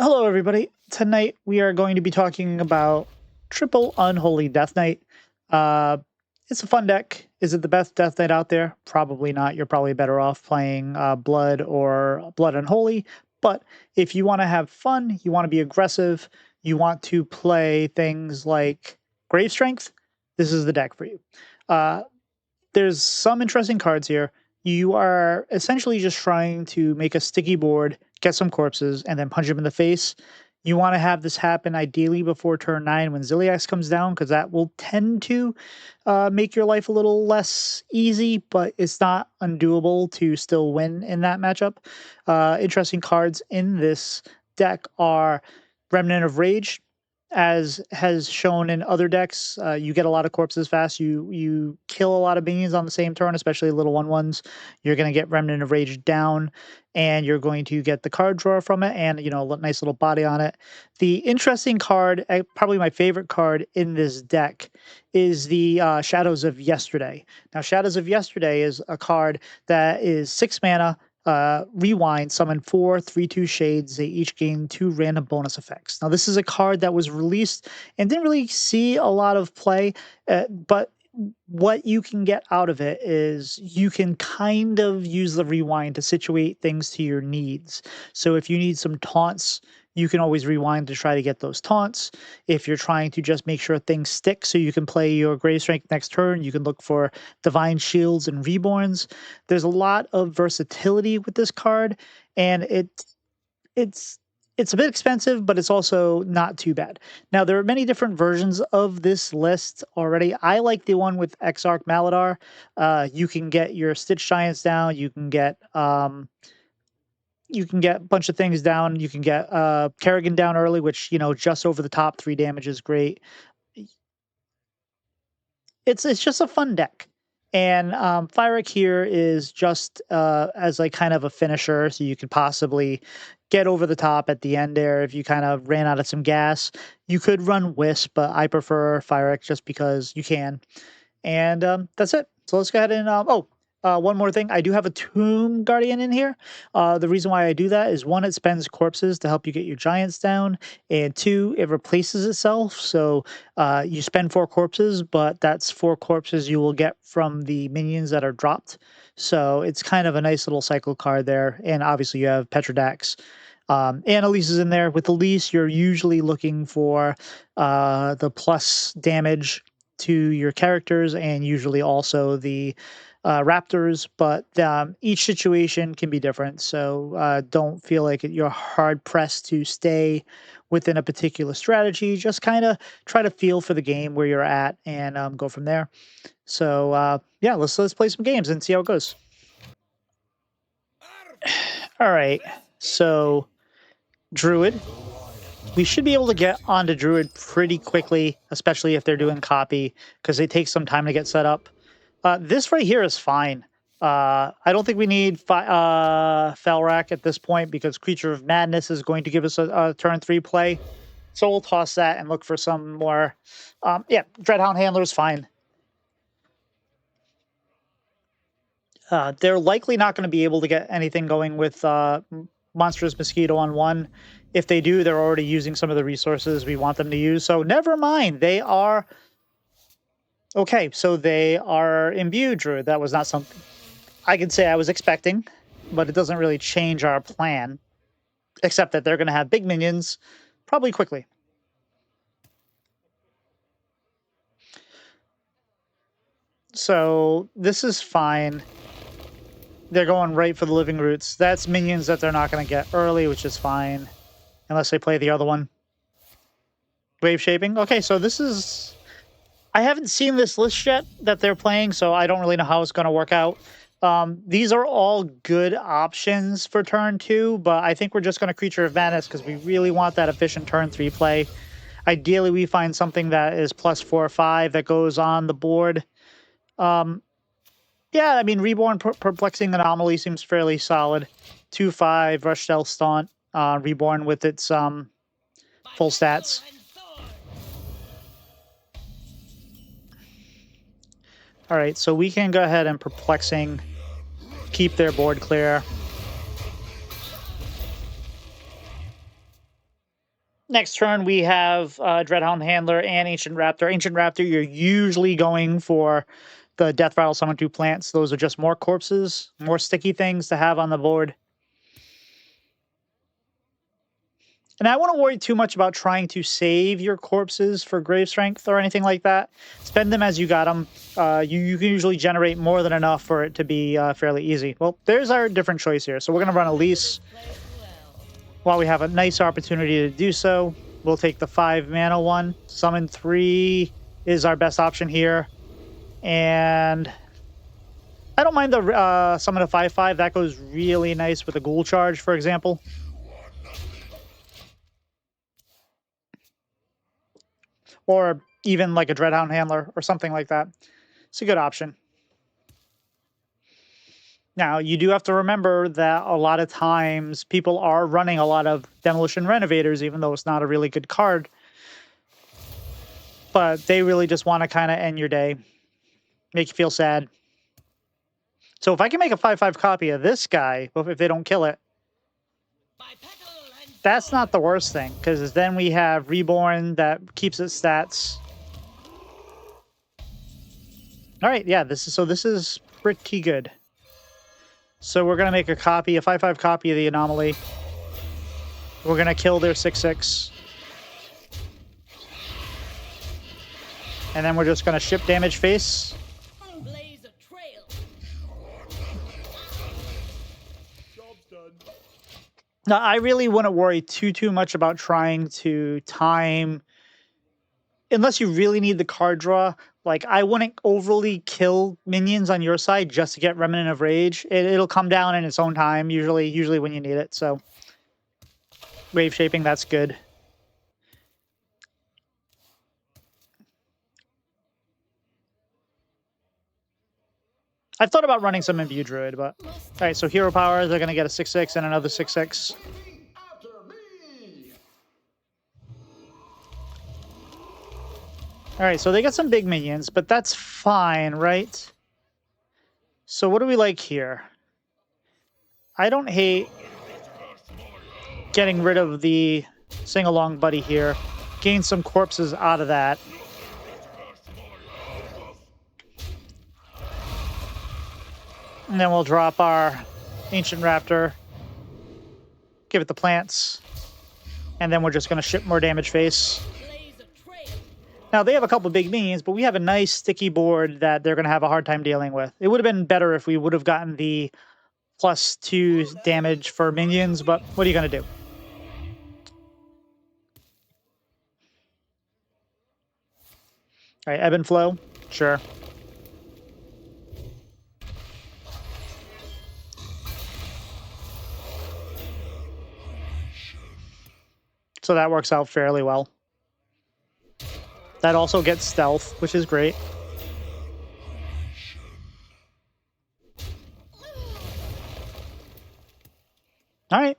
Hello, everybody. Tonight we are going to be talking about Triple Unholy Death Knight. It's a fun deck. Is it the best Death Knight out there? Probably not. You're probably better off playing Blood or Blood Unholy. But if you want to have fun, you want to be aggressive, you want to play things like Grave Strength, this is the deck for you. There's some interesting cards here. You are essentially just trying to make a sticky board, get some corpses, and then punch them in the face. You want to have this happen ideally before turn 9 when Ziliax comes down, because that will tend to make your life a little less easy, but it's not undoable to still win in that matchup. Interesting cards in this deck are Remnant of Rage. As has shown in other decks, you get a lot of corpses fast. You kill a lot of minions on the same turn, especially little 1/1s. You're going to get Remnant of Rage down, and you're going to get the card drawer from it, and a nice little body on it. The interesting card, probably my favorite card in this deck, is the Shadows of Yesterday. Now, Shadows of Yesterday is a card that is 6 mana. Rewind, summon 4 3/2 shades. They each gain 2 random bonus effects. Now, this is a card that was released and didn't really see a lot of play, but what you can get out of it is you can kind of use the rewind to situate things to your needs. So if you need some taunts, you can always rewind to try to get those taunts. If you're trying to just make sure things stick so you can play your Grave Strength next turn, you can look for Divine Shields and Reborns. There's a lot of versatility with this card, and it's it's a bit expensive, but it's also not too bad. Now, there are many different versions of this list already. I like the one with Exarch Maladaar. You can get your Stitch Giants down. You can get a bunch of things down. You can get Kerrigan down early, which, just over the top 3 damage is great. It's just a fun deck. And Fyrakk here is just as like kind of a finisher, so you could possibly get over the top at the end there if you kind of ran out of some gas. You could run Wisp, but I prefer Fyrakk just because you can. And that's it. So let's go ahead and one more thing. I do have a Tomb Guardian in here. The reason why I do that is 1, it spends corpses to help you get your giants down, and 2, it replaces itself. So you spend 4 corpses, but that's 4 corpses you will get from the minions that are dropped. So it's kind of a nice little cycle card there. And obviously you have Pterrordax. And Elise is in there. With Elise, you're usually looking for the plus damage to your characters and usually also the Raptors, but each situation can be different. So don't feel like you're hard pressed to stay within a particular strategy. Just kind of try to feel for the game where you're at and go from there. So yeah, let's play some games and see how it goes. All right, so Druid. We should be able to get onto Druid pretty quickly, especially if they're doing copy, because it takes some time to get set up. This right here is fine. I don't think we need Falric at this point because Creature of Madness is going to give us a turn 3 play. So we'll toss that and look for some more. Yeah, Dreadhound Handler is fine. They're likely not going to be able to get anything going with Monstrous Mosquito on 1. If they do, they're already using some of the resources we want them to use. So never mind. They are... Okay, so they are imbued, Druid. That was not something I could say I was expecting, but it doesn't really change our plan, except that they're going to have big minions probably quickly. So this is fine. They're going right for the Living Roots. That's minions that they're not going to get early, which is fine, unless they play the other one. Wave Shaping. Okay, so this is... I haven't seen this list yet that they're playing, so I don't really know how it's going to work out. These are all good options for turn 2, but I think we're just going to Creature of Madness because we really want that efficient turn 3 play. Ideally, we find something that is plus 4 or 5 that goes on the board. Yeah, I mean, Reborn Perplexing Anomaly seems fairly solid. 2/5, Rush Shell Staunt, Reborn with its full stats. All right, so we can go ahead and Perplexing, keep their board clear. Next turn, we have Dreadhound Handler and Ancient Raptor. Ancient Raptor, you're usually going for the Death Rattle Summon 2 plants. Those are just more corpses, more sticky things to have on the board. And I wouldn't worry too much about trying to save your corpses for Grave Strength or anything like that. Spend them as you got them. You can usually generate more than enough for it to be fairly easy. Well, there's our different choice here. So we're going to run Elise. While we have a nice opportunity to do so, we'll take the 5 mana one. Summon 3 is our best option here. And I don't mind the summon a 5/5. That goes really nice with a Ghoul Charge, for example. Or even like a Dreadhound Handler or something like that. It's a good option. Now, you do have to remember that a lot of times people are running a lot of Demolition Renovators, even though it's not a really good card. But they really just want to kind of end your day, make you feel sad. So if I can make a 5/5 copy of this guy, if they don't kill it, that's not the worst thing, because then we have Reborn that keeps its stats. All right, yeah, this is pretty good. So we're gonna make a 5/5 copy of the Anomaly. We're gonna kill their 6/6, and then we're just gonna ship damage face. Now, I really wouldn't worry too much about trying to time, unless you really need the card draw. Like, I wouldn't overly kill minions on your side just to get Remnant of Rage. It'll come down in its own time, usually when you need it. So, wave shaping, that's good. I've thought about running some Imbue Druid, but... Alright, so hero powers are going to get a 6/6 and another 6/6. Alright, so they got some big minions, but that's fine, right? So what do we like here? I don't hate getting rid of the sing-along buddy here. Gain some corpses out of that. And then we'll drop our Ancient Raptor. Give it the plants. And then we're just going to ship more damage face. Now, they have a couple big minions, but we have a nice sticky board that they're going to have a hard time dealing with. It would have been better if we would have gotten the +2 damage for minions, but what are you going to do? All right, Ebb and Flow. Sure. So that works out fairly well. That also gets stealth, which is great. All right.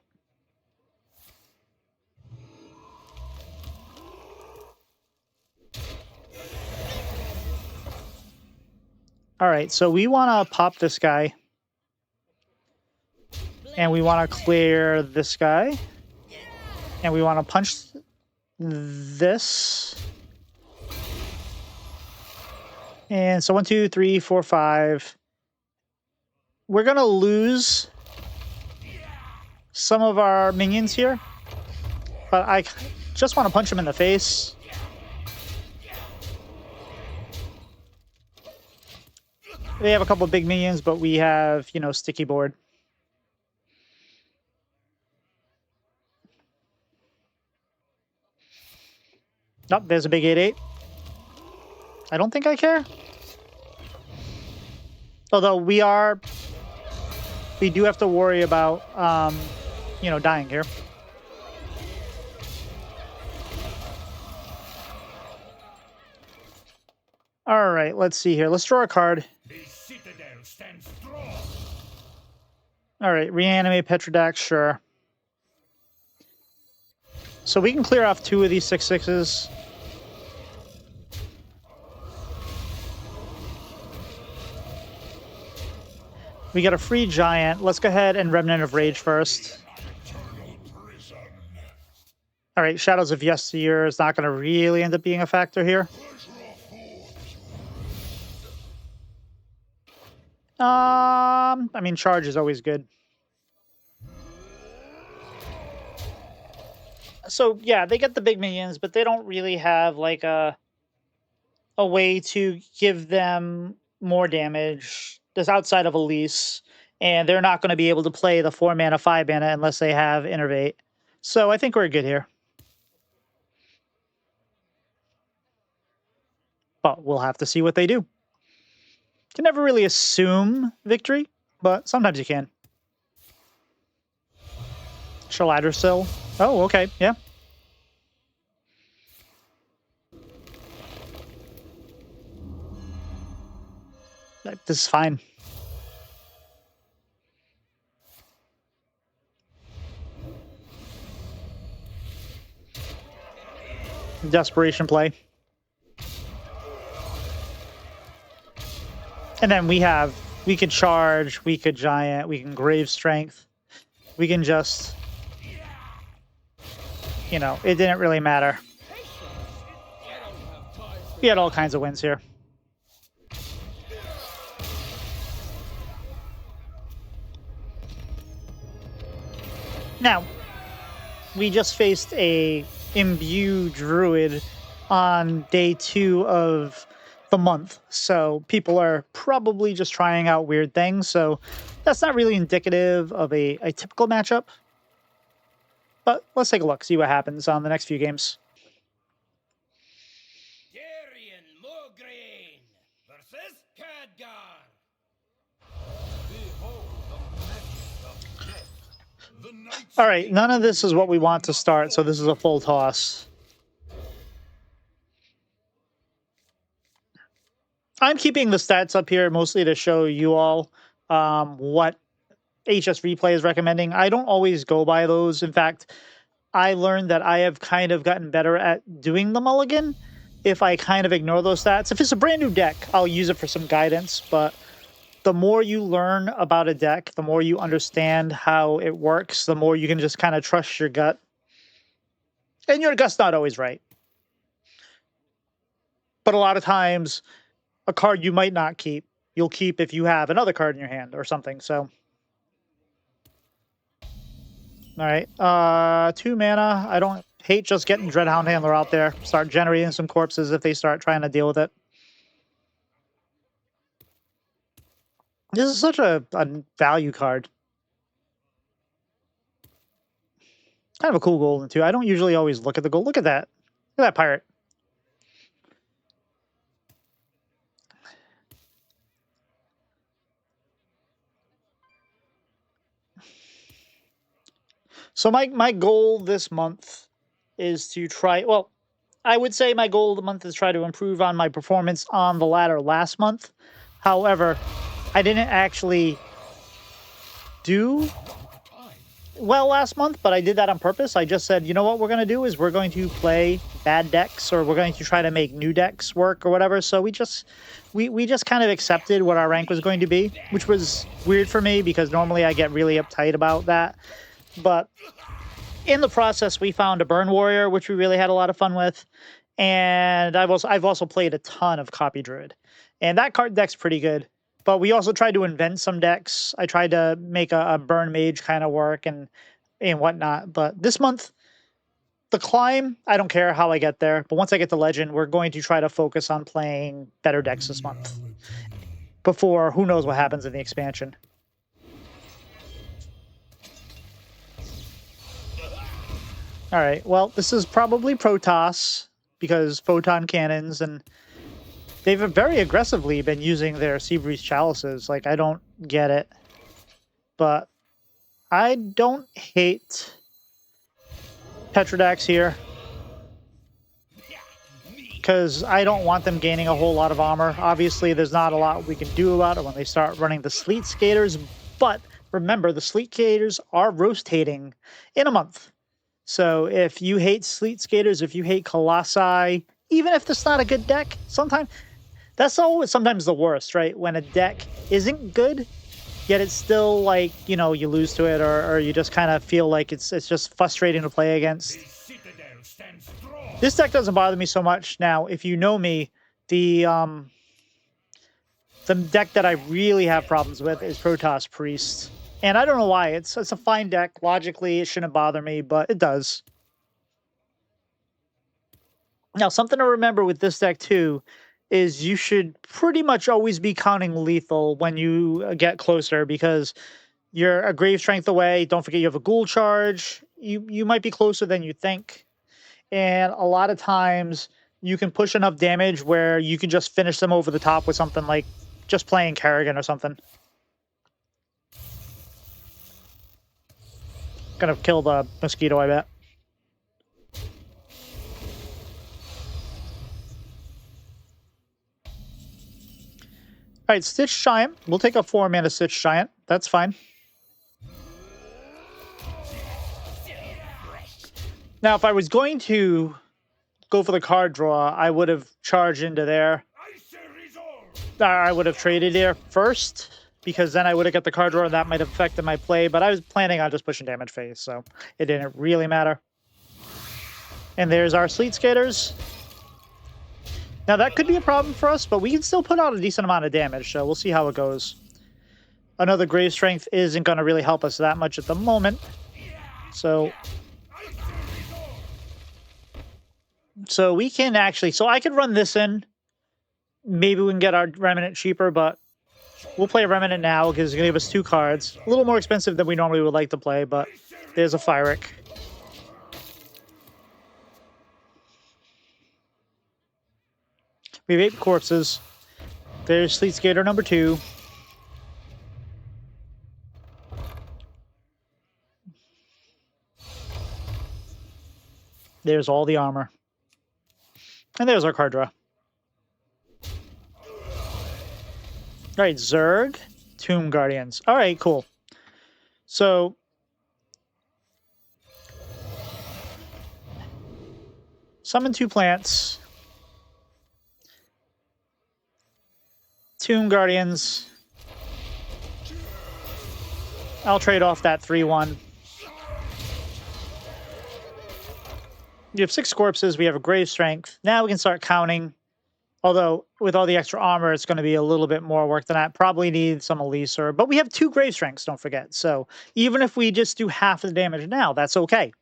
All right, so we want to pop this guy. And we want to clear this guy. And we want to punch this. And so 1, 2, 3, 4, 5. We're going to lose some of our minions here. But I just want to punch him in the face. They have a couple of big minions, but we have, you know, sticky board. Nope, there's a big 8/8. I don't think I care. Although we do have to worry about, you know, dying here. All right, let's see here. Let's draw a card. All right, Reanimated Pterrordax, sure. So we can clear off 2 of these 6/6s. We got a free giant. Let's go ahead and Remnant of Rage first. All right, Shadows of Yesteryear is not going to really end up being a factor here. I mean, charge is always good. So yeah, they get the big minions, but they don't really have like a way to give them more damage just outside of Elise, and they're not going to be able to play the 4 mana, 5 mana unless they have Innervate. So I think we're good here. But we'll have to see what they do. Can never really assume victory, but sometimes you can. Shaladdersill. Oh, okay, yeah. This is fine. Desperation play. And then we could charge, we could giant, we can grave strength. We can just, you know, it didn't really matter. We had all kinds of wins here. Now, we just faced a Imbue Druid on day 2 of the month, so people are probably just trying out weird things, so that's not really indicative of a typical matchup. But let's take a look, see what happens on the next few games. All right, none of this is what we want to start, so this is a full toss. I'm keeping the stats up here mostly to show you all what HS Replay is recommending. I don't always go by those. In fact, I learned that I have kind of gotten better at doing the mulligan if I kind of ignore those stats. If it's a brand new deck, I'll use it for some guidance, but the more you learn about a deck, the more you understand how it works, the more you can just kind of trust your gut. And your gut's not always right. But a lot of times, a card you might not keep, you'll keep if you have another card in your hand or something, so. All right, 2 mana. I don't hate just getting Dreadhound Handler out there. Start generating some corpses if they start trying to deal with it. This is such a value card. Kind of a cool golden, too. I don't usually always look at the gold. Look at that. Look at that pirate. So my goal this month is to try... Well, I would say my goal of the month is try to improve on my performance on the ladder last month. However, I didn't actually do well last month, but I did that on purpose. I just said, you know what we're going to do is we're going to play bad decks, or we're going to try to make new decks work or whatever. So we just kind of accepted what our rank was going to be, which was weird for me because normally I get really uptight about that. But in the process, we found a Burn Warrior, which we really had a lot of fun with. And I've also played a ton of Copy Druid. And that card deck's pretty good. But we also tried to invent some decks. I tried to make a Burn Mage kind of work and whatnot. But this month, the climb, I don't care how I get there. But once I get to Legend, we're going to try to focus on playing better decks this month. Before, who knows what happens in the expansion. All right, well, this is probably Protoss because photon cannons, and they've very aggressively been using their Seabreeze Chalices. Like, I don't get it. But I don't hate Pterrordax here because I don't want them gaining a whole lot of armor. Obviously, there's not a lot we can do about it when they start running the Sleet Skaters, but remember, the Sleet Skaters are rotating in a month. So if you hate Sleet Skaters, if you hate Colossi, even if that's not a good deck, sometimes that's always sometimes the worst, right? When a deck isn't good, yet it's still like, you know, you lose to it, or you just kind of feel like it's just frustrating to play against. This deck doesn't bother me so much. Now, if you know me, the deck that I really have problems with is Protoss Priest. And I don't know why. It's a fine deck. Logically, it shouldn't bother me, but it does. Now, something to remember with this deck, too, is you should pretty much always be counting lethal when you get closer, because you're a Grave Strength away. Don't forget you have a Ghoul Charge. You might be closer than you think. And a lot of times, you can push enough damage where you can just finish them over the top with something like just playing Kerrigan or something. Gonna kill the mosquito, I bet. All right, Stitch Giant. We'll take a 4-mana Stitch Giant. That's fine. Now, if I was going to go for the card draw, I would have charged into there. I would have traded there first, because then I would have got the card draw, and that might have affected my play. But I was planning on just pushing damage phase, so it didn't really matter. And there's our Sleet Skaters. Now, that could be a problem for us, but we can still put out a decent amount of damage, so we'll see how it goes. Another Grave Strength isn't going to really help us that much at the moment. So we can actually... So I could run this in. Maybe we can get our Remnant cheaper, but we'll play a Remnant now because it's going to give us 2 cards. A little more expensive than we normally would like to play, but there's a Fyrakk. We have 8 corpses. There's Sleet Skater number 2. There's all the armor. And there's our card draw. All right, Zerg, Tomb Guardians. All right, cool. So summon 2 plants. Tomb Guardians. I'll trade off that 3/1. You have 6 corpses. We have a Grave Strength. Now we can start counting. Although, with all the extra armor, it's going to be a little bit more work than that. Probably need some Elise. But we have 2 Grave Strengths, don't forget. So even if we just do half the damage now, that's okay.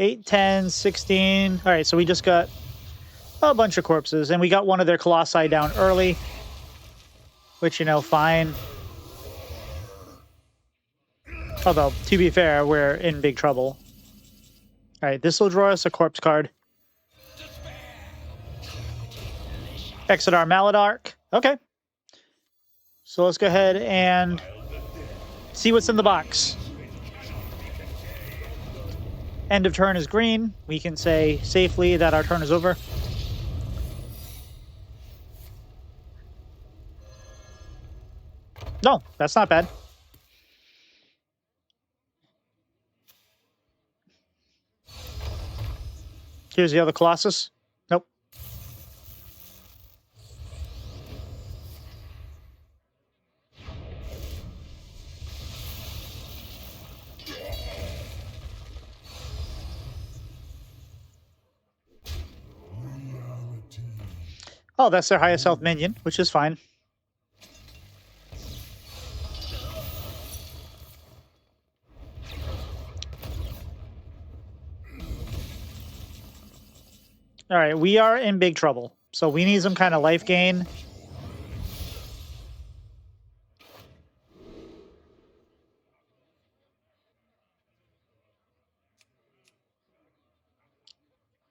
8, 10, 16. All right, so we just got a bunch of corpses. And we got one of their Colossi down early. Which, you know, fine. Although, to be fair, we're in big trouble. All right, this will draw us a corpse card. Exarch Maladaar. Okay. So let's go ahead and see what's in the box. End of turn is green. We can say safely that our turn is over. No, that's not bad. Here's the other Colossus. Nope. Oh, that's their highest health minion, which is fine. All right, we are in big trouble. So we need some kind of life gain.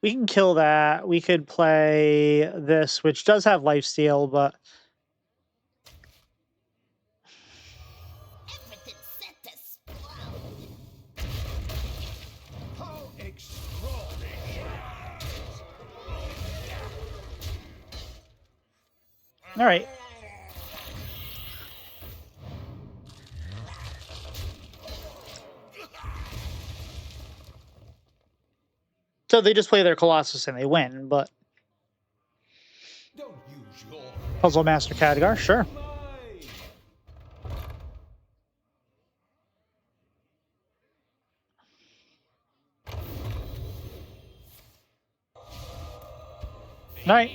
We can kill that. We could play this, which does have lifesteal, but... All right. So they just play their Colossus and they win, but... Puzzle Master Khadgar, sure. All right.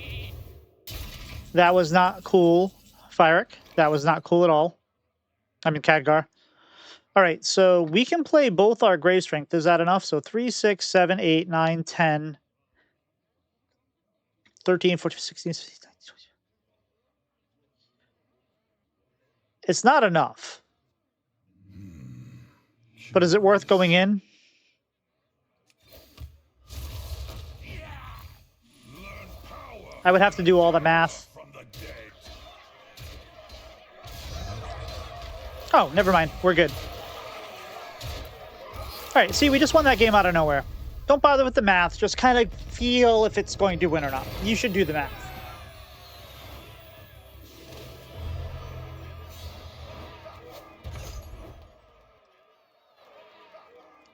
That was not cool, Fyrakk. That was not cool at all. I mean, Khadgar. All right, so we can play both our Grave Strength. Is that enough? So 3, 6, 7, 8, 9, 10, 13, 14, 16, 17, 19, 20. It's not enough. But is it worth going in? I would have to do all the math. Oh, never mind. We're good. All right, see, we just won that game out of nowhere. Don't bother with the math. Just kind of feel if it's going to win or not. You should do the math.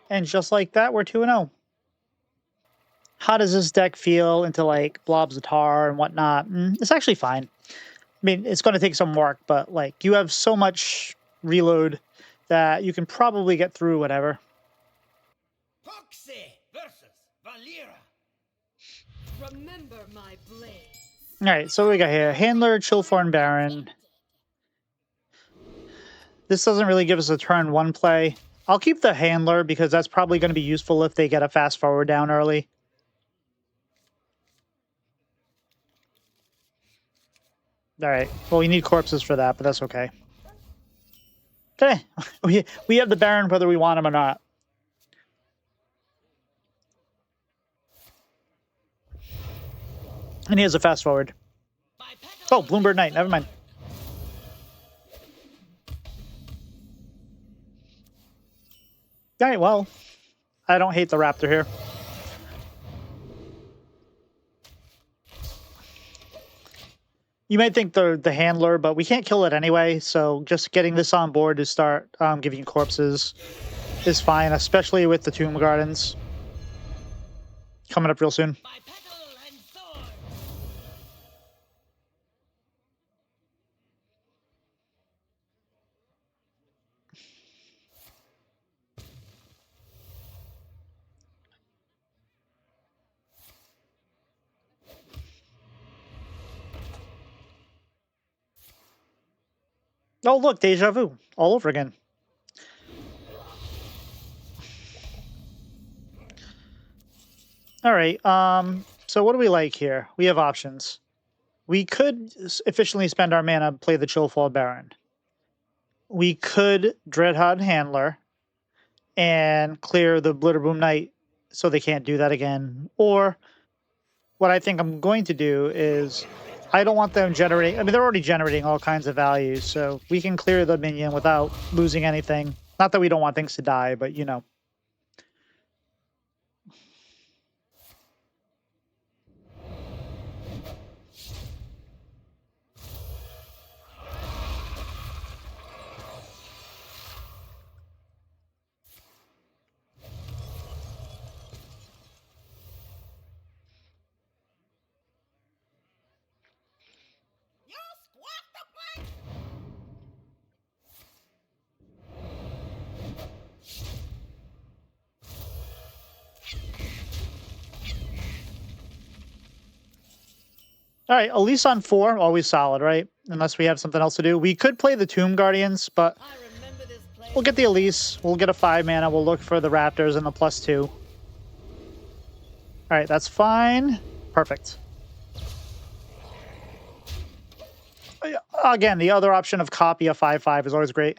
And just like that, we're 2-0. How does this deck feel into, like, blobs of tar and whatnot? It's actually fine. I mean, it's going to take some work, but, like, you have so much reload that you can probably get through whatever. Remember my blade. All right, so what we got here? Handler, Chillfallen Baron. This doesn't really give us a turn 1 play. I'll keep the Handler because that's probably going to be useful if they get a fast forward down early. All right. Well, we need corpses for that, but that's okay. Okay. We have the Baron whether we want him or not. And he has a fast forward. Oh, Bloomberg Knight. Never mind. All right, well, I don't hate the Raptor here. You might think the Handler, but we can't kill it anyway, so just getting this on board to start giving corpses is fine, especially with the Tomb Gardens coming up real soon. Oh, look, deja vu all over again. All right, so what do we like here? We have options. We could efficiently spend our mana, play the Chillfallen Baron. We could Dreadhound Handler and clear the Blitterboom Knight so they can't do that again. Or what I think I'm going to do is I don't want them generating... I mean, they're already generating all kinds of values, so we can clear the minion without losing anything. Not that we don't want things to die, but, you know. All right, Elise on 4, always solid, right? Unless we have something else to do. We could play the Tomb Guardians, but we'll get the Elise. We'll get a 5 mana. We'll look for the Raptors and the +2. All right, that's fine. Perfect. Again, the other option of copy a 5/5 is always great.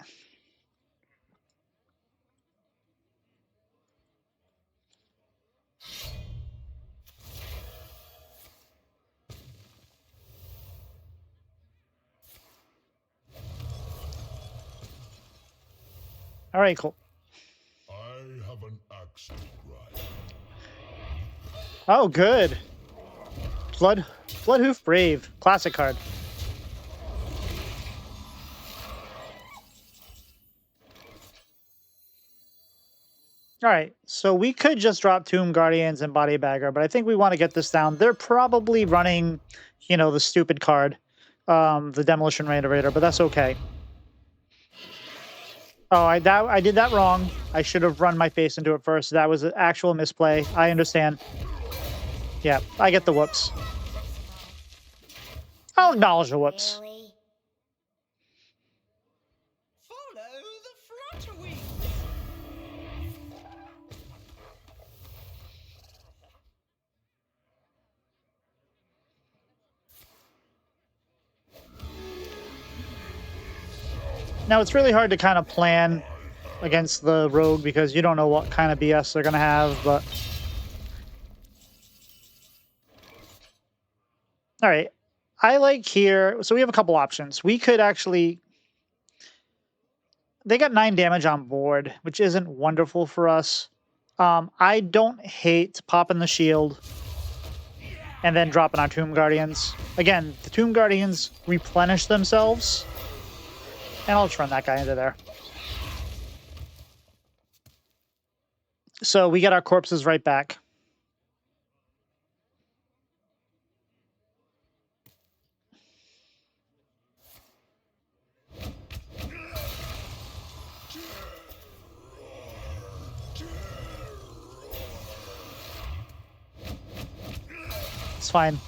All right, cool. I have an axe to grind. Oh, good. Bloodhoof Brave. Classic card. All right, so we could just drop Tomb Guardians and Body Bagger, but I think we want to get this down. They're probably running, you know, the stupid card, the Demolition Raider, but that's okay. Oh, I did that wrong. I should have run my face into it first. That was an actual misplay. I understand. Yeah, I get the whoops. I'll acknowledge the whoops. Really? Follow the flutterwings. Now, it's really hard to kind of plan against the rogue because you don't know what kind of BS they're going to have, but... All right. I like here... So we have a couple options. We could actually... They got 9 damage on board, which isn't wonderful for us. I don't hate popping the shield and then dropping our Tomb Guardians. Again, the Tomb Guardians replenish themselves. And I'll just run that guy into there. So we get our corpses right back. It's fine.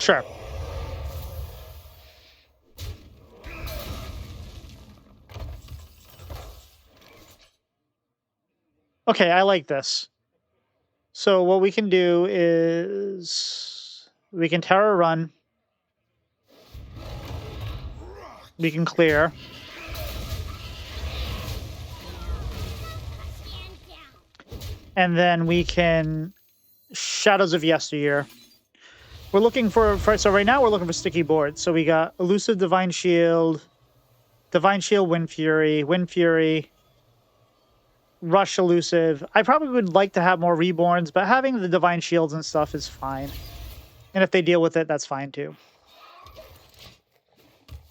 Sure. Okay, I like this. So what we can do is we can terror run. We can clear. And then we can Shadows of Yesteryear. We're looking for so right now we're looking for sticky boards. So we got Elusive Divine Shield, Wind Fury, Rush Elusive. I probably would like to have more Reborns, but having the Divine Shields and stuff is fine. And if they deal with it, that's fine too.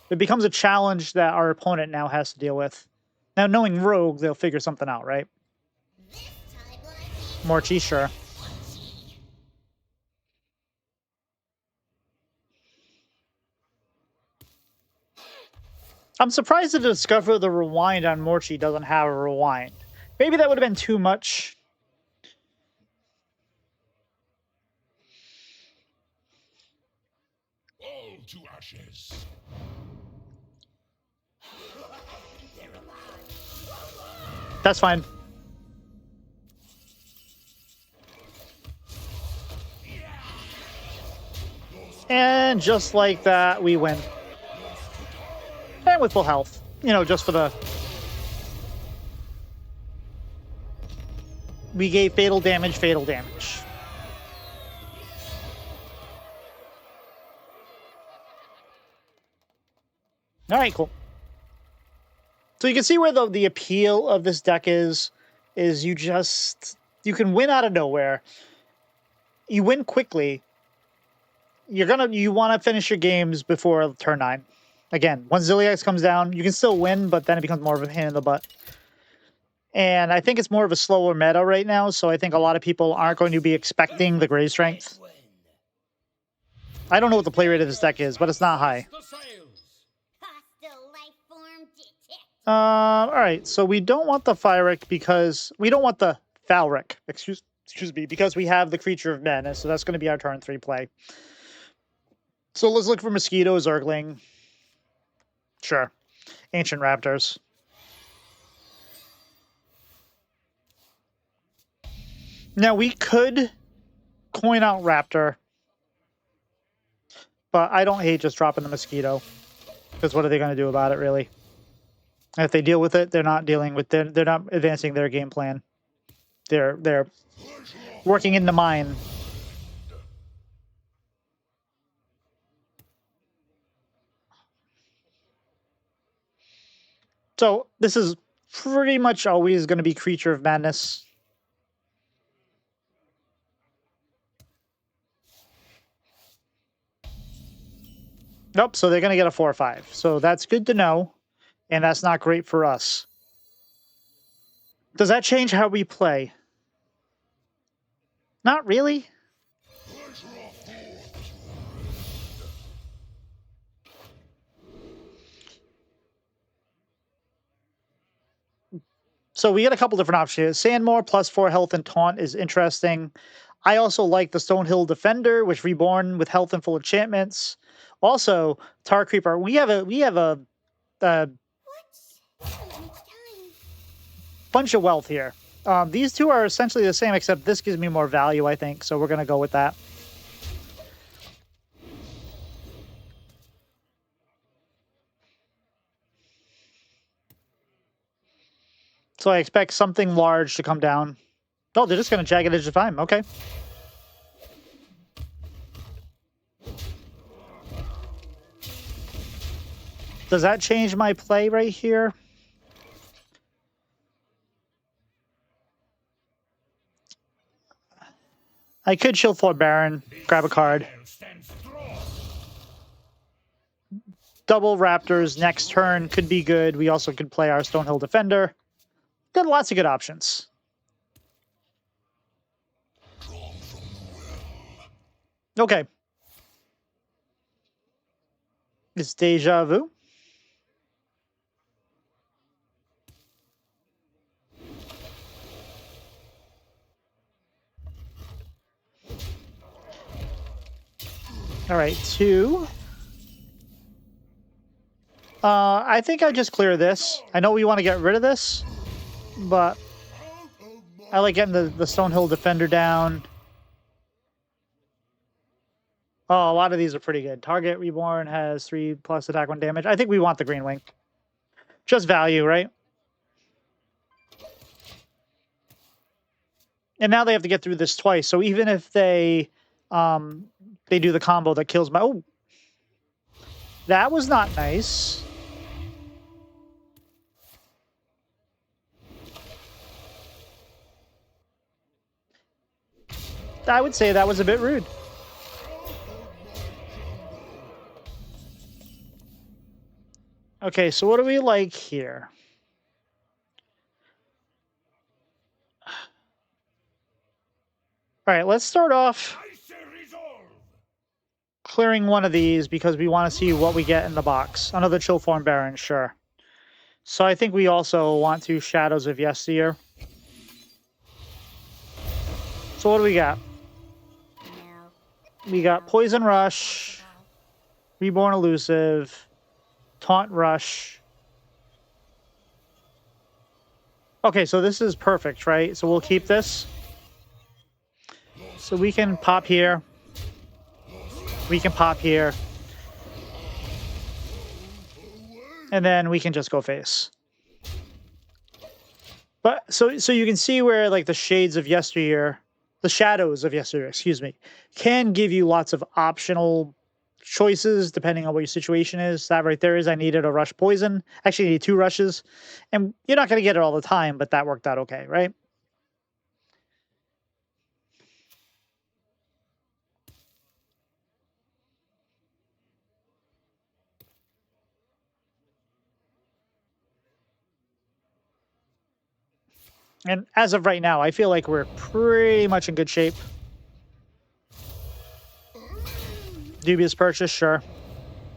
It becomes a challenge that our opponent now has to deal with. Now, knowing Rogue, they'll figure something out, right? Morchi, sure. I'm surprised to discover the rewind on Morchi doesn't have a rewind. Maybe that would have been too much. All to ashes. That's fine. And just like that, we win. And with full health. You know, just for the... We gave fatal damage. Alright, cool. So you can see where the appeal of this deck is you you can win out of nowhere. You win quickly. You want to finish your games before turn 9. Again, once Zilliax comes down, you can still win, but then it becomes more of a pain in the butt. And I think it's more of a slower meta right now, so I think a lot of people aren't going to be expecting the Grave Strength. I don't know what the play rate of this deck is, but it's not high. Alright, so we don't want the Fyrakk because... We don't want the Falric, excuse me, because we have the Creature of Madness, so that's going to be our turn 3 play. So let's look for Mosquito, Zergling. Sure. Ancient Raptors. Now, we could coin out Raptor, but I don't hate just dropping the Mosquito, because what are they going to do about it, really? And if they deal with it, they're not dealing with they're not advancing their game plan. They're working in the mine. So this is pretty much always going to be Creature of Madness. Nope, so they're going to get a 4/5. So that's good to know, and that's not great for us. Does that change how we play? Not really. So we get a couple different options. Sandmoor plus 4 health and taunt is interesting. I also like the Stonehill Defender, which reborn with health and full enchantments. Also, Tar Creeper. We have a bunch of wealth here. These two are essentially the same, except this gives me more value, I think. So we're gonna go with that. So I expect something large to come down. Oh, they're just gonna Jagged Edge Define. Okay. Does that change my play right here? I could Chillfallen Baron, grab a card. Double Raptors next turn could be good. We also could play our Stonehill Defender. Got lots of good options. Okay. It's Deja Vu. All right, 2. I think I just clear this. I know we want to get rid of this, but I like getting the Stonehill Defender down. Oh, a lot of these are pretty good. Target Reborn has 3+ attack 1 damage. I think we want the Green Wing. Just value, right? And now they have to get through this twice. So even if they do the combo that kills my... Oh, that was not nice. I would say that was a bit rude. Okay, so what do we like here? All right, let's start off clearing one of these because we want to see what we get in the box. Another Chillfallen Baron, sure. So I think we also want to Shadows of Yesteryear. So what do we got? We got Poison Rush, Reborn Elusive, Taunt Rush. Okay, so this is perfect, right? So we'll keep this. So we can pop here. We can pop here. And then we can just go face. But so you can see where like the shades of yesteryear, the shadows of yesteryear, excuse me, can give you lots of optional choices depending on what your situation is. That right there is I needed a rush poison. Actually, I need 2 rushes. And you're not going to get it all the time, but that worked out okay, right? And as of right now, I feel like we're pretty much in good shape. Dubious Purchase, sure.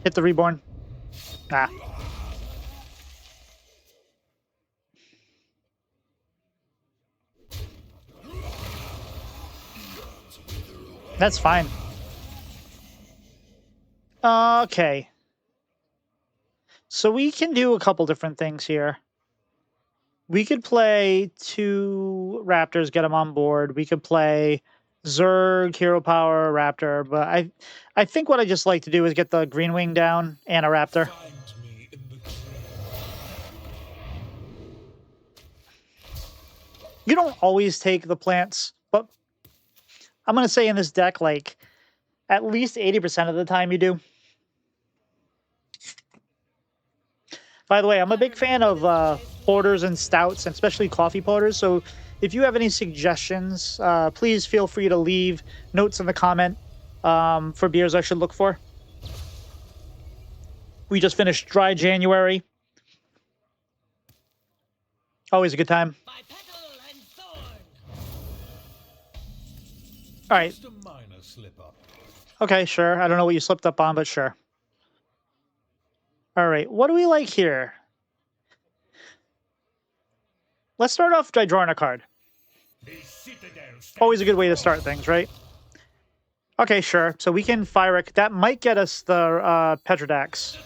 Hit the Reborn. Nah. That's fine. Okay. So we can do a couple different things here. We could play 2 Raptors, get them on board. We could play Zerg, Hero Power, Raptor. But I think what I just like to do is get the Green Wing down and a Raptor. You don't always take the plants, but I'm going to say in this deck, like, at least 80% of the time you do. By the way, I'm a big fan of porters and stouts, and especially coffee porters. So if you have any suggestions, please feel free to leave notes in the comment for beers I should look for. We just finished Dry January. Always a good time. All right. Okay, sure. I don't know what you slipped up on, but sure. All right. What do we like here? Let's start off by drawing a card. Always a good way to start things, right? Okay, sure. So we can Fyrakk. That might get us the Pterrordax.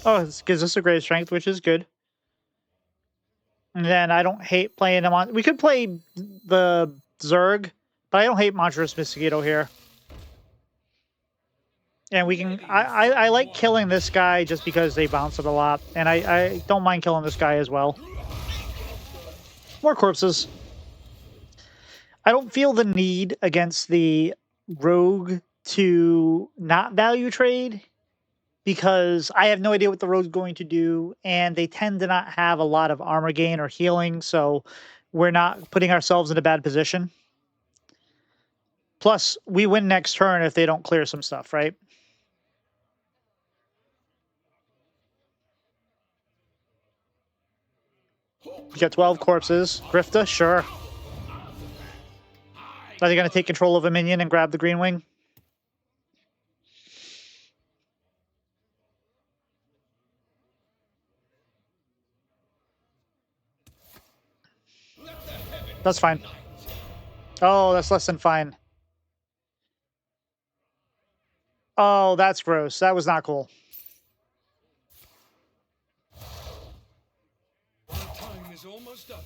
Oh, it gives us a great strength, which is good. And then I don't hate playing them on... We could play the Zerg, but I don't hate Monstrous Mosquito here. And we can... I like killing this guy just because they bounce it a lot. And I don't mind killing this guy as well. More corpses. I don't feel the need against the rogue to not value trade because I have no idea what the rogue's going to do, and they tend to not have a lot of armor gain or healing, so we're not putting ourselves in a bad position. Plus, we win next turn if they don't clear some stuff, right? We got 12 corpses. Grifta, sure. Are they going to take control of a minion and grab the green wing? That's fine. Oh, that's less than fine. Oh, that's gross. That was not cool. Time is almost up.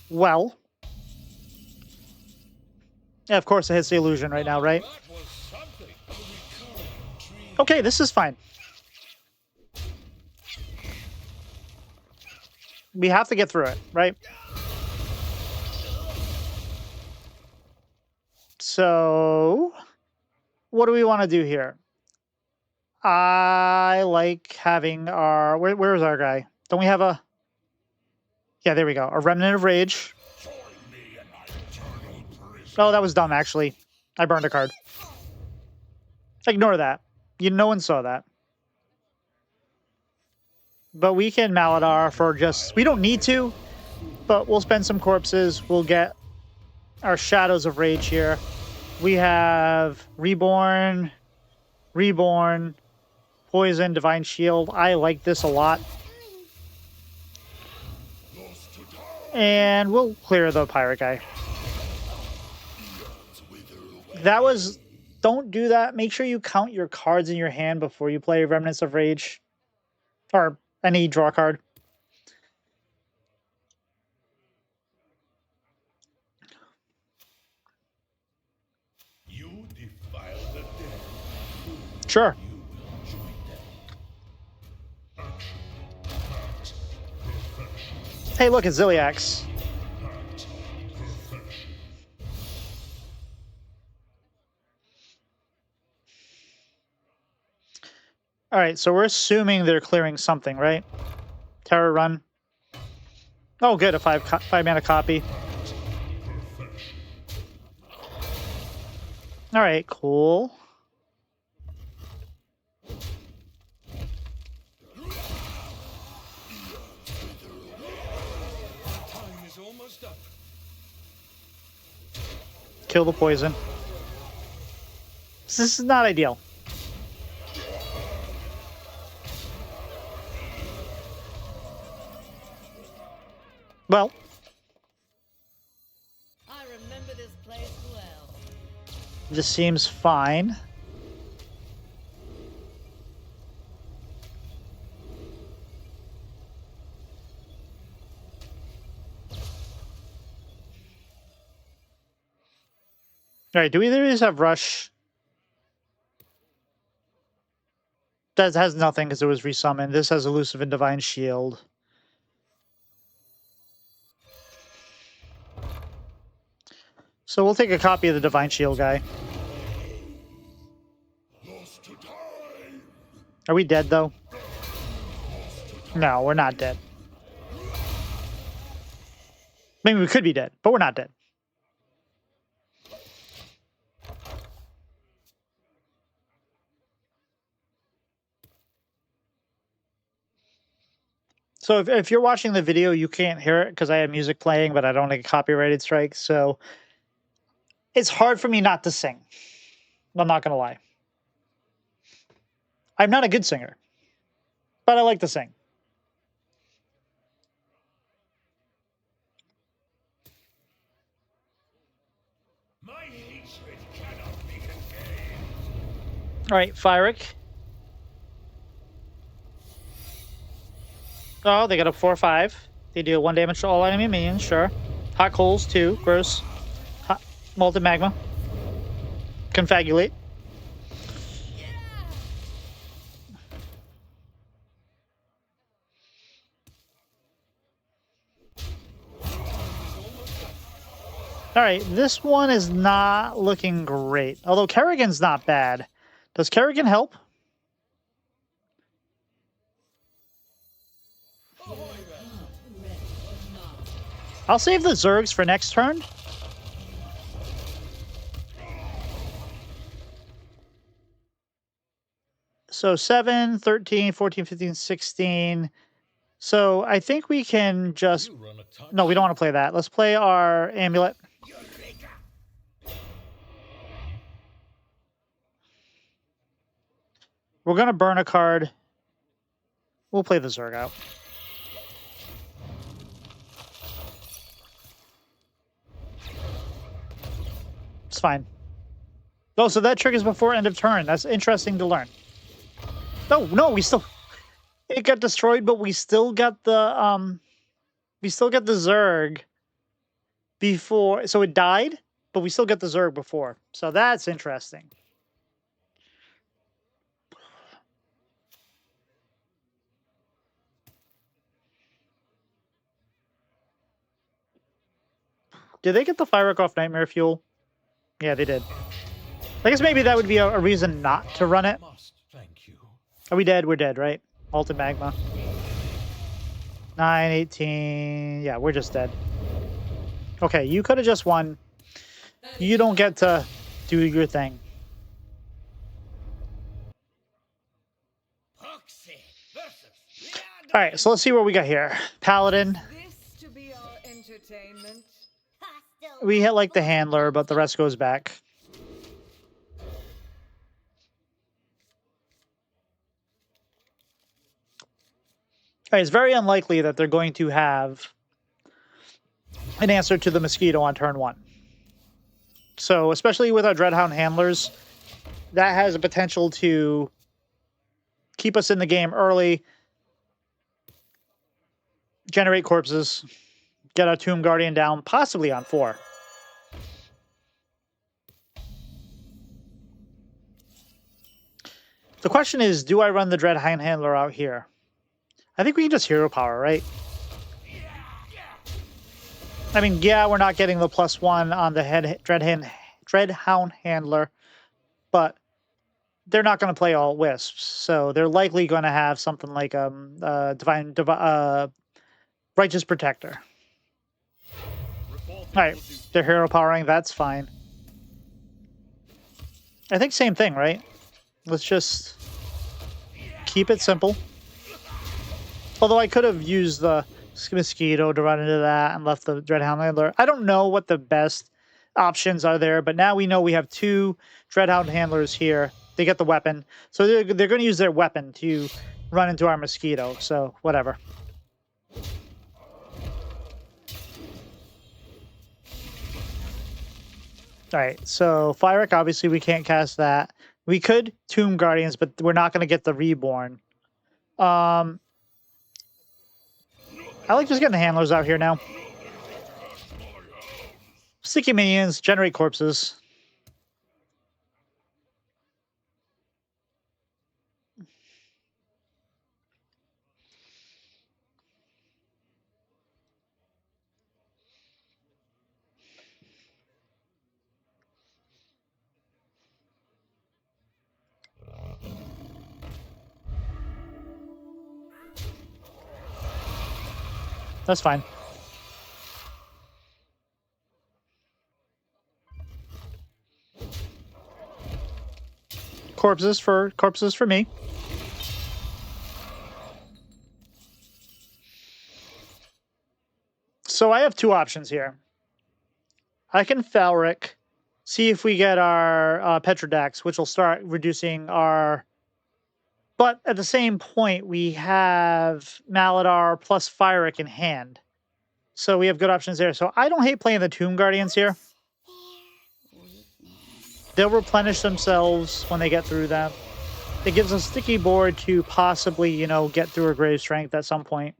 Well. Yeah, of course it hits the illusion right now, right? Okay, this is fine. We have to get through it, right? So, what do we want to do here? I like having our... Where's our guy? Don't we have a... Yeah, there we go. A Remnant of Rage. Oh, that was dumb, actually. I burned a card. Ignore that. No one saw that. But we can Maladaar for just... We don't need to, but we'll spend some corpses. We'll get our Shadows of Rage here. We have Reborn, Poison, Divine Shield. I like this a lot. And we'll clear the pirate guy. That was... Don't do that. Make sure you count your cards in your hand before you play Remnants of Rage. Or any draw card. You defile the dead. Sure. Hey, look, it's Ziliax. All right, so we're assuming they're clearing something, right? Terror run. Oh, good, a five mana copy. All right, cool. Time is almost up. Kill the poison. This is not ideal. Well, I remember this place well. this seems fine. All right, do either of these have rush? That has nothing because it was resummoned. This has elusive and divine shield. So we'll take a copy of the divine shield guy. Are we dead though? No, we're not dead. Maybe we could be dead, but we're not dead. So if you're watching the video, you can't hear it because I have music playing, but I don't get copyrighted strikes. So it's hard for me not to sing. I'm not going to lie. I'm not a good singer, but I like to sing. My hatred cannot be contained. All right, Fyrakk. Oh, they got a 4/5. They deal 1 damage to all enemy minions, sure. Hot coals, 2. Gross. Hot, molten magma. Confagulate. All right, this one is not looking great. Although Kerrigan's not bad. Does Kerrigan help? I'll save the Zergs for next turn. So 7, 13, 14, 15, 16. So I think we can just... You run a touch. No, we don't want to play that. Let's play our amulet. We're going to burn a card. We'll play the Zerg out. It's fine. Oh, so that triggers before end of turn. That's interesting to learn. No, we still... It got destroyed, but we still got the Zerg before. So it died, but we still get the Zerg before. So that's interesting. Did they get the Fyrakk off Nightmare Fuel? Yeah, they did. I guess maybe that would be a reason not to run it. Thank you. Are we dead? We're dead, right? Molten Magma. 9, 18. Yeah, we're just dead. Okay, you could have just won. You don't get to do your thing. All right, so let's see what we got here. Paladin. This to be our entertainment. We hit like the handler, but the rest goes back. All right, it's very unlikely that they're going to have an answer to the Mosquito on turn 1. So, especially with our Dreadhound Handlers, that has a potential to keep us in the game early, generate corpses, get our Tomb Guardian down, possibly on 4. The question is, do I run the Dreadhound Handler out here? I think we can just hero power, right? I mean, yeah, we're not getting the +1 on the Dreadhound Handler, but they're not going to play all Wisps, so they're likely going to have something like Righteous Protector. All right, they're hero powering. That's fine. I think same thing, right? Let's just keep it simple. Although I could have used the Mosquito to run into that and left the Dreadhound Handler. I don't know what the best options are there, but now we know we have 2 Dreadhound Handlers here. They get the weapon. So they're going to use their weapon to run into our Mosquito. So whatever. All right, so Fyrakk, obviously we can't cast that. We could Tomb Guardians, but we're not going to get the Reborn. I like just getting the handlers out here now. Sticky minions, generate corpses. That's fine. Corpses for me. So I have 2 options here. I can Falric, see if we get our Pterrordax, which will start reducing our But at the same point, we have Maladaar plus Fyrakk in hand. So we have good options there. So I don't hate playing the Tomb Guardians here. They'll replenish themselves when they get through them. It gives a sticky board to possibly, you know, get through a Grave Strength at some point.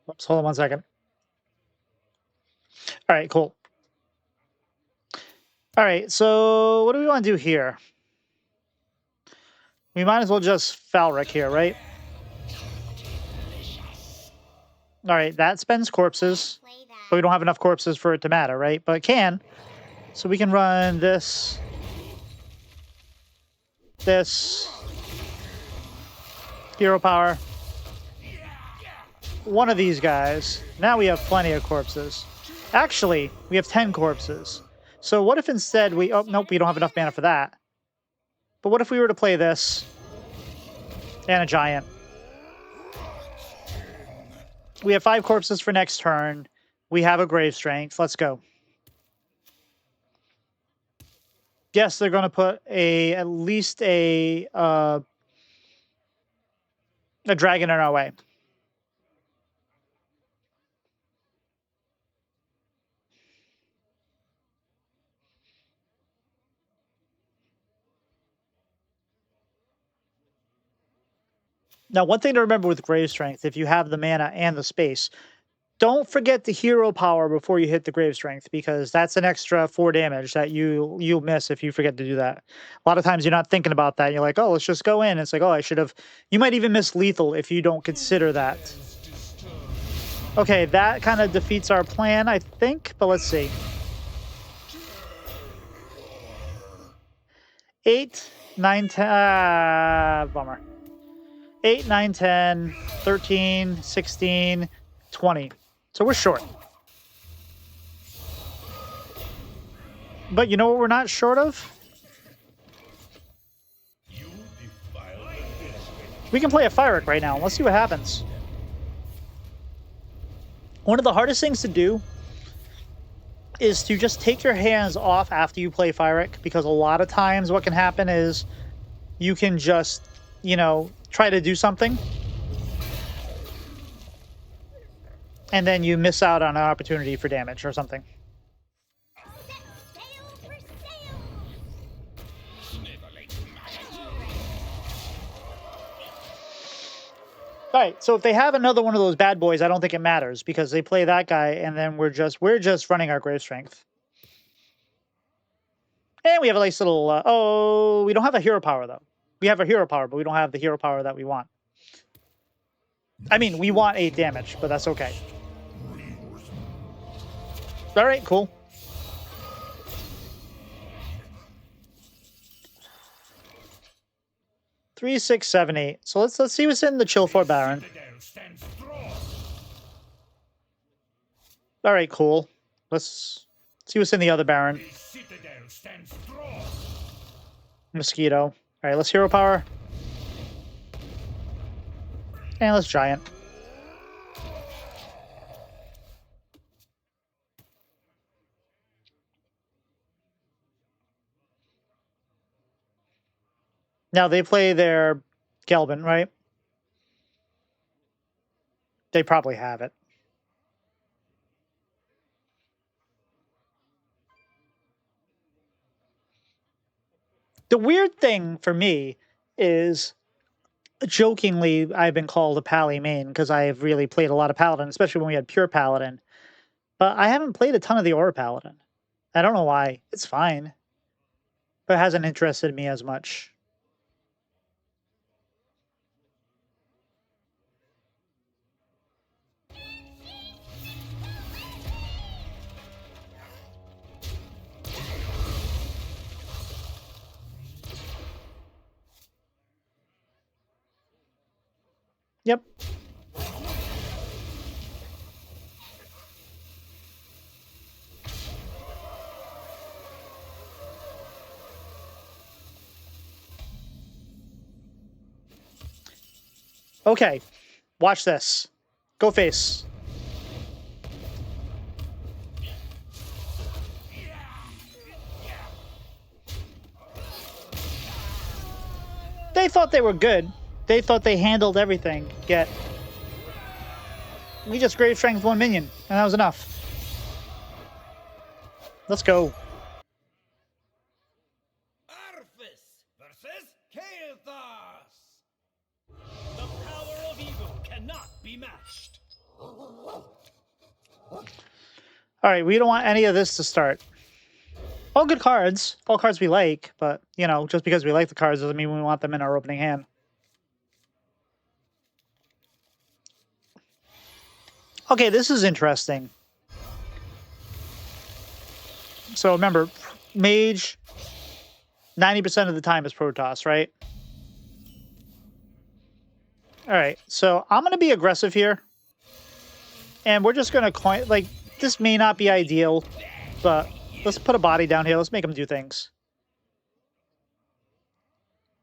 Oops, hold on 1 second. All right, cool. All right, so what do we want to do here? We might as well just Falric here, right? All right, that spends corpses, but we don't have enough corpses for it to matter, right? But it can. So we can run this, hero power, one of these guys. Now we have plenty of corpses. Actually, we have 10 corpses. So what if instead we... Oh, nope, we don't have enough mana for that. But what if we were to play this and a giant? We have 5 corpses for next turn. We have a Grave Strength. Let's go. Yes, they're going to put at least a dragon in our way. Now, one thing to remember with Grave Strength, if you have the mana and the space, don't forget the hero power before you hit the Grave Strength, because that's an extra 4 damage that you'll miss if you forget to do that. A lot of times you're not thinking about that. You're like, oh, let's just go in. It's like, oh, I should have. You might even miss lethal if you don't consider that. Okay, that kind of defeats our plan, I think, but let's see. 8, 9, 10. Bummer. 8, 9, 10, 13, 16, 20. So we're short. But you know what we're not short of? We can play a Fyrakk right now. Let's see what happens. One of the hardest things to do is to just take your hands off after you play Fyrakk, because a lot of times what can happen is you can just, you know, try to do something and then you miss out on an opportunity for damage or something. All right, so if they have another one of those bad boys, I don't think it matters, because they play that guy and then we're just running our Grave Strength. And we have a nice little oh, we don't have a hero power though. We have a hero power, but we don't have the hero power that we want. I mean, we want 8 damage, but that's okay. All right, cool. Three, 6, 7, 8. So let's see what's in the Chillfallen Baron. All right, cool. Let's see what's in the other Baron. Mosquito. All right, let's hero power. And let's giant. Now they play their Gelbin, right? They probably have it. The weird thing for me is, jokingly, I've been called a Pally main because I have really played a lot of Paladin, especially when we had pure Paladin. But I haven't played a ton of the Aura Paladin. I don't know why. It's fine. But it hasn't interested me as much. Yep. Okay. Watch this. Go face. They thought they were good. They thought they handled everything. Yet we just grave strength one minion, and that was enough. Let's go. Arthas versus Chaos. The power of evil cannot be matched. All right, we don't want any of this to start. All good cards. All cards we like, but, you know, just because we like the cards doesn't mean we want them in our opening hand. Okay, this is interesting. So remember, Mage, 90% of the time is Protoss, right? All right, so I'm going to be aggressive here. And we're just going to coin, like, this may not be ideal, but let's put a body down here. Let's make him do things.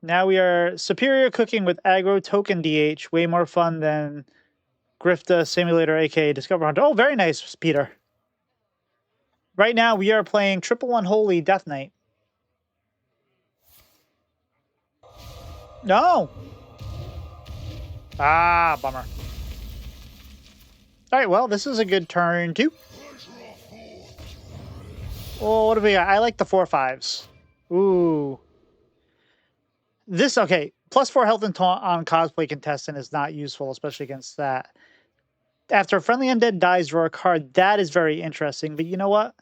Now we are superior cooking with aggro token DH. Way more fun than Grifta Simulator, aka Discover Hunter. Oh, very nice, Peter. Right now we are playing triple Unholy Death Knight. No! Ah, bummer. Alright, well, this is a good turn, too. Oh, what do we got? I like the 4/5s. Ooh. This, okay. +4 health and taunt on cosplay contestant is not useful, especially against that. After a friendly undead dies, draw a card. That is very interesting, but you know what?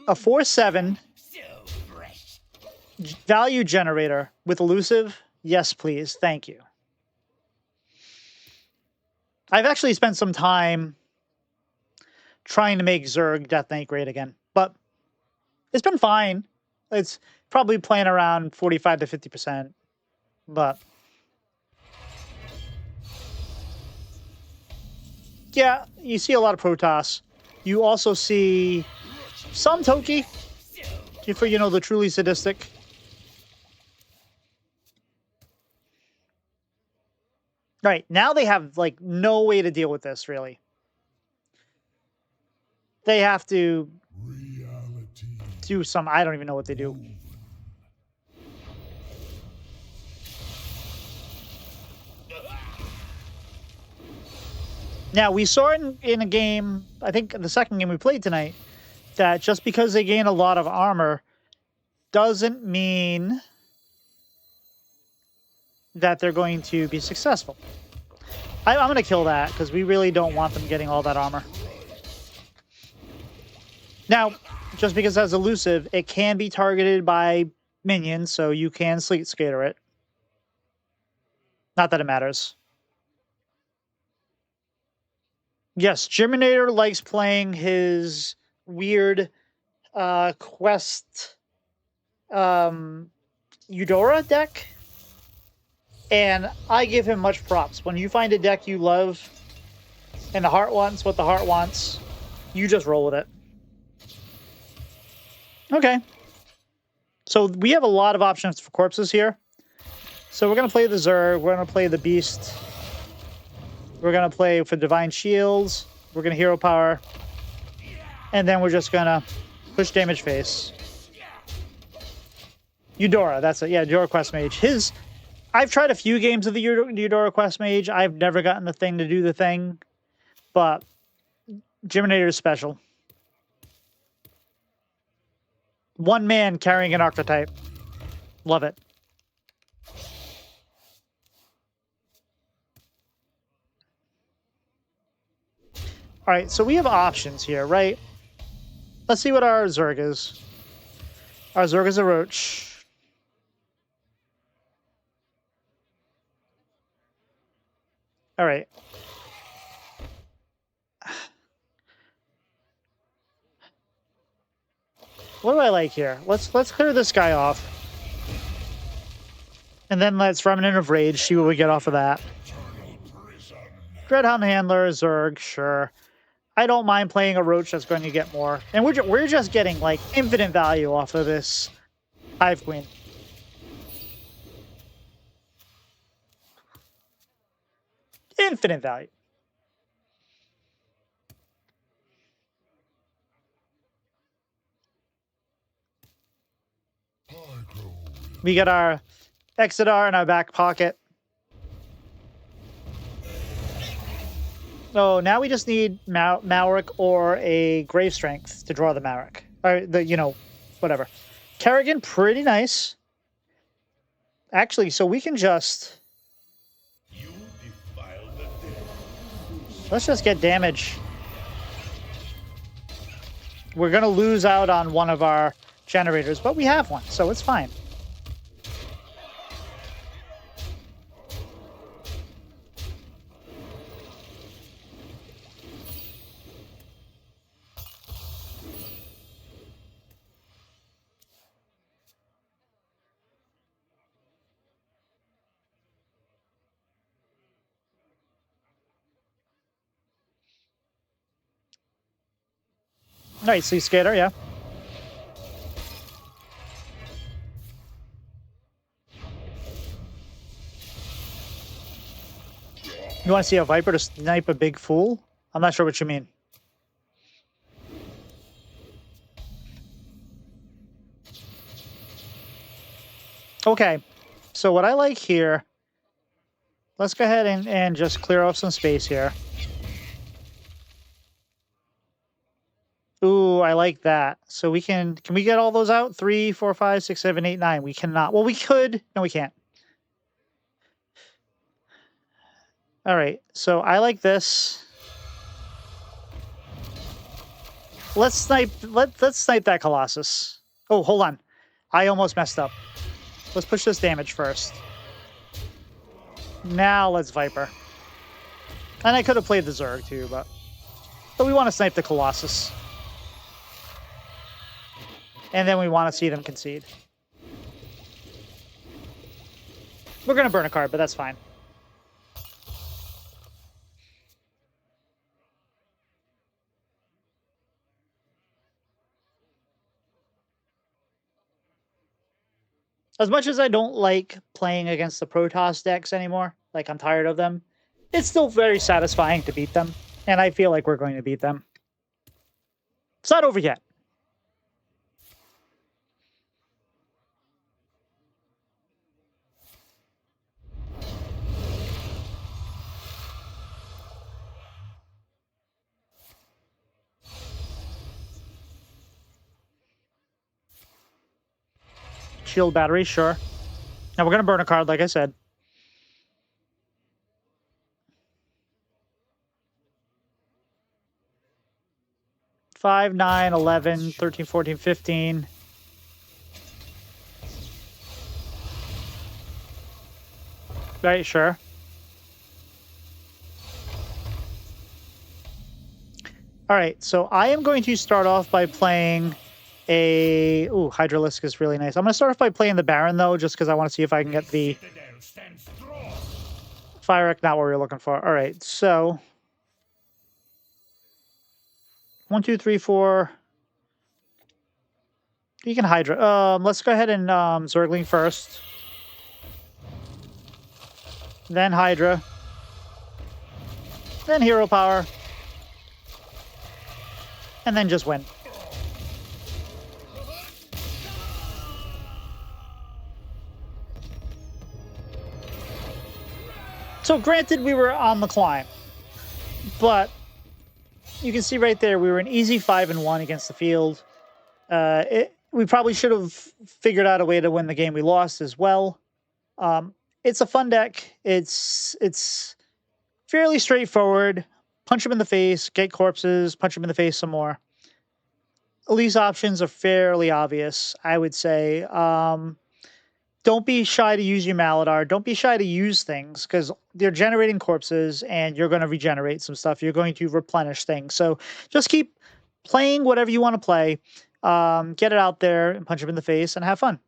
A 4/7 value generator with elusive. Yes, please. Thank you. I've actually spent some time trying to make Zerg Death Knight great again, but it's been fine. It's probably playing around 45 to 50%, but yeah, you see a lot of Protoss. You also see some Toki, for, you know, the truly sadistic. Right, now they have, like, no way to deal with this, really. They have to do some, I don't even know what they do. Now, we saw in a game, I think the second game we played tonight, that just because they gain a lot of armor doesn't mean that they're going to be successful. I'm going to kill that because we really don't want them getting all that armor. Now, just because it has elusive, it can be targeted by minions, so you can Sleet Skater it. Not that it matters. Yes, Germinator likes playing his weird quest Eudora deck, and I give him much props. When you find a deck you love and the heart wants what the heart wants, you just roll with it. Okay. So we have a lot of options for corpses here. So we're going to play the Zerg, we're going to play the Beast, we're going to play for Divine Shields, we're going to Hero Power, and then we're just going to push damage face. Eudora, that's it. Yeah, Eudora Quest Mage. I've tried a few games of the Eudora Quest Mage. I've never gotten the thing to do the thing, but Germinator is special. One man carrying an archetype. Love it. All right, so we have options here, right? Let's see what our Zerg is. Our Zerg is a Roach. All right. What do I like here? Let's clear this guy off. And then let's Remnant of Rage, see what we get off of that. Dreadhound Handler, Zerg, sure. I don't mind playing a Roach that's going to get more. And we're just getting, like, infinite value off of this Hive Queen. Infinite value. We got our Exodar in our back pocket. So now we just need Maverick or a Grave Strength to draw the Maverick. Or the, you know, whatever. Kerrigan, pretty nice. Actually, so we can just... Let's just get damage. We're going to lose out on one of our generators, but we have one, so it's fine. Nice, Sea Skater, yeah. You want to see a Viper to snipe a big fool? I'm not sure what you mean. Okay, so what I like here, let's go ahead and just clear off some space here. Ooh, I like that. So we can we get all those out? 3, 4, 5, 6, 7, 8, 9. We cannot. Well, we could. No, we can't. All right, so I like this. Let's snipe. Let's snipe that Colossus. Oh, hold on. I almost messed up. Let's push this damage first. Now let's Viper. And I could have played the Zerg too, but we want to snipe the Colossus. And then we want to see them concede. We're going to burn a card, but that's fine. As much as I don't like playing against the Protoss decks anymore, like I'm tired of them, it's still very satisfying to beat them. And I feel like we're going to beat them. It's not over yet. Shield battery, sure. Now we're going to burn a card, like I said. Five, 9, 11, 13, 14, 15. Right, sure. All right, so I am going to start off by playing a... Ooh, Hydralisk is really nice. I'm going to start off by playing the Baron, though, just because I want to see if I can get the... Fyrakk, not what we were looking for. All right, so... 1, 2, 3, 4... You can Hydra. Let's go ahead and Zergling first. Then Hydra. Then Hero Power. And then just win. So granted, we were on the climb, but you can see right there, we were an easy 5-1 against the field. We probably should have figured out a way to win the game we lost as well. It's a fun deck. It's fairly straightforward. Punch him in the face, get corpses, punch him in the face some more. Elise options are fairly obvious, I would say. Don't be shy to use your Maladaar. Don't be shy to use things, because they're generating corpses, and you're going to regenerate some stuff. You're going to replenish things. So just keep playing whatever you want to play. Get it out there and punch him in the face and have fun.